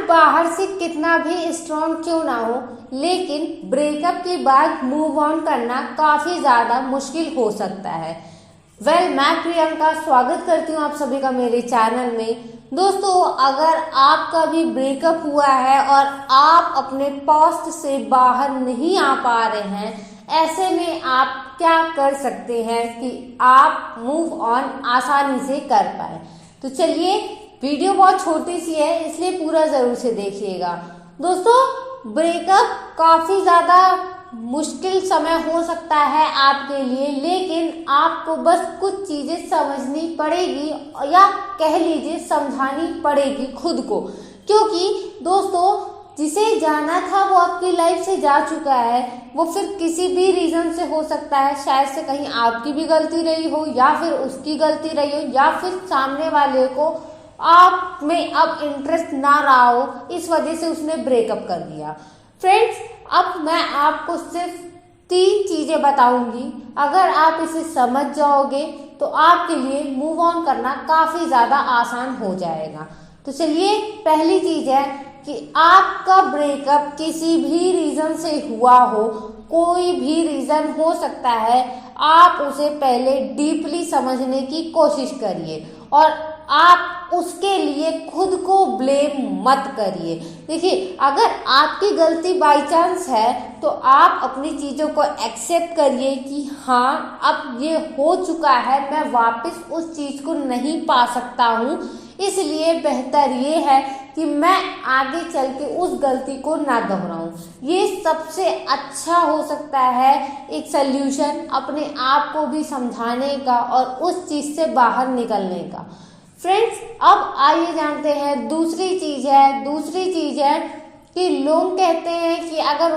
बाहर से कितना भी स्ट्रॉन्ग क्यों ना हो, लेकिन ब्रेकअप के बाद मूव ऑन करना काफी ज्यादा मुश्किल हो सकता है। मैं प्रियंका स्वागत करती हूँ आप सभी का मेरे चैनल में। दोस्तों, अगर आपका भी ब्रेकअप हुआ है और आप अपने पास्ट से बाहर नहीं आ पा रहे हैं, ऐसे में आप क्या कर सकते हैं कि आप मूव ऑन आसानी से कर पाए। तो चलिए, वीडियो बहुत छोटी सी है इसलिए पूरा जरूर से देखिएगा। दोस्तों, ब्रेकअप काफी ज्यादा मुश्किल समय हो सकता है आपके लिए, लेकिन आपको बस कुछ चीजें समझनी पड़ेगी या कह लीजिए समझानी पड़ेगी खुद को, क्योंकि दोस्तों जिसे जाना था वो आपकी लाइफ से जा चुका है। वो फिर किसी भी रीजन से हो सकता है, शायद से कहीं आपकी भी गलती रही हो या फिर उसकी गलती रही हो या फिर सामने वाले को आप में अब इंटरेस्ट ना रहा हो, इस वजह से उसने ब्रेकअप कर दिया। फ्रेंड्स, अब मैं आपको सिर्फ 3 चीजें बताऊंगी। अगर आप इसे समझ जाओगे तो आपके लिए मूव ऑन करना काफी ज्यादा आसान हो जाएगा। तो चलिए, पहली चीज है कि आपका ब्रेकअप किसी भी रीजन से हुआ हो, कोई भी रीजन हो सकता है, आप उसे पहले डीपली समझने की कोशिश करिए और आप उसके लिए खुद को ब्लेम मत करिए। देखिए, अगर आपकी गलती बाय चांस है तो आप अपनी चीजों को एक्सेप्ट करिए कि हाँ, अब ये हो चुका है, मैं वापस उस चीज को नहीं पा सकता हूँ, इसलिए बेहतर ये है कि मैं आगे चल के उस गलती को ना दोहराऊं। ये सबसे अच्छा हो सकता है एक सल्यूशन अपने आप को भी समझाने का और उस चीज से बाहर निकलने का। फ्रेंड्स, अब आइए जानते हैं दूसरी चीज है कि लोग कहते हैं कि अगर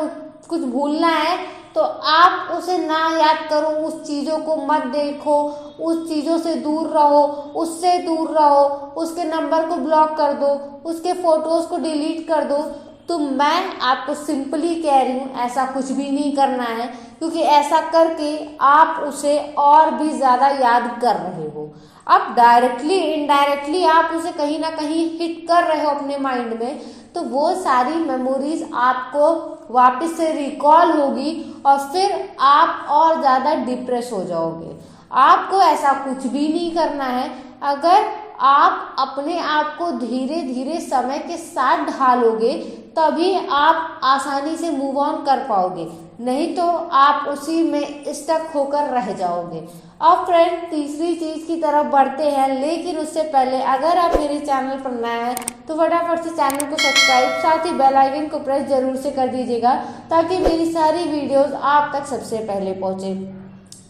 कुछ भूलना है तो आप उसे ना याद करो, उस चीजों को मत देखो, उस चीजों से दूर रहो, उससे दूर रहो, उसके नंबर को ब्लॉक कर दो, उसके फोटोज को डिलीट कर दो। तो मैं आपको सिंपली कह रही हूँ, ऐसा कुछ भी नहीं करना है, क्योंकि ऐसा करके आप उसे और भी ज्यादा याद कर रहे हो। अब डायरेक्टली इनडायरेक्टली आप उसे कहीं ना कहीं हिट कर रहे हो अपने माइंड में, तो वो सारी मेमोरीज आपको वापस से रिकॉल होगी और फिर आप और ज्यादा डिप्रेस हो जाओगे। आपको ऐसा कुछ भी नहीं करना है। अगर आप अपने आप को धीरे धीरे समय के साथ ढालोगे तभी आप आसानी से मूव ऑन कर पाओगे, नहीं तो आप उसी में स्टक होकर रह जाओगे। अब फ्रेंड, तीसरी चीज की तरफ बढ़ते हैं, लेकिन उससे पहले अगर आप मेरे चैनल पर नए हैं तो फटाफट से चैनल को सब्सक्राइब, साथ ही बेल आइकन को प्रेस जरूर से कर दीजिएगा ताकि मेरी सारी वीडियोस आप तक सबसे पहले पहुंचे।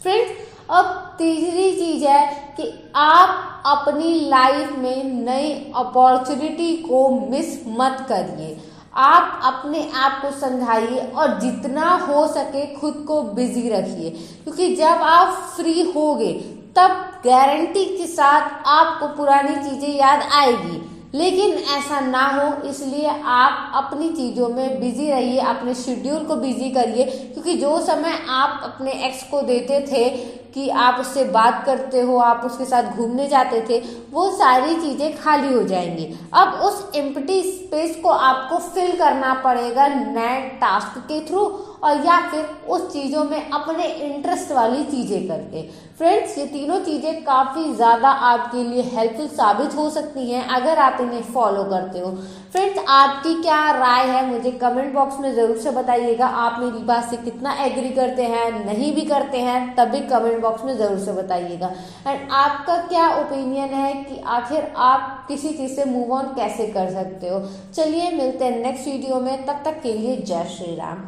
फ्रेंड्स, अब तीसरी चीज है कि आप अपनी लाइफ में नई अपॉर्चुनिटी को मिस मत करिए। आप अपने आप को समझाइए और जितना हो सके खुद को बिजी रखिए, क्योंकि जब आप फ्री होगे तब गारंटी के साथ आपको पुरानी चीजें याद आएगी। लेकिन ऐसा ना हो, इसलिए आप अपनी चीजों में बिजी रहिए, अपने शेड्यूल को बिजी करिए, क्योंकि जो समय आप अपने एक्स को देते थे कि आप उससे बात करते हो, आप उसके साथ घूमने जाते थे, वो सारी चीजें खाली हो जाएंगी। अब उस एम्प्टी स्पेस को आपको फिल करना पड़ेगा नए टास्क के थ्रू और या फिर उस चीजों में अपने इंटरेस्ट वाली चीजें करके। फ्रेंड्स, ये तीनों चीजें काफी ज्यादा आपके लिए हेल्पफुल साबित हो सकती हैं अगर आप इन्हें फॉलो करते हो। फ्रेंड्स, आपकी क्या राय है मुझे कमेंट बॉक्स में जरूर से बताइएगा। आप मेरी बात से कितना एग्री करते हैं, नहीं भी करते हैं, तब भी कमेंट बॉक्स में जरूर से बताइएगा। एंड आपका क्या ओपिनियन है कि आखिर आप किसी चीज से मूव ऑन कैसे कर सकते हो। चलिए, मिलते हैं नेक्स्ट वीडियो में, तब तक के लिए जय श्री राम।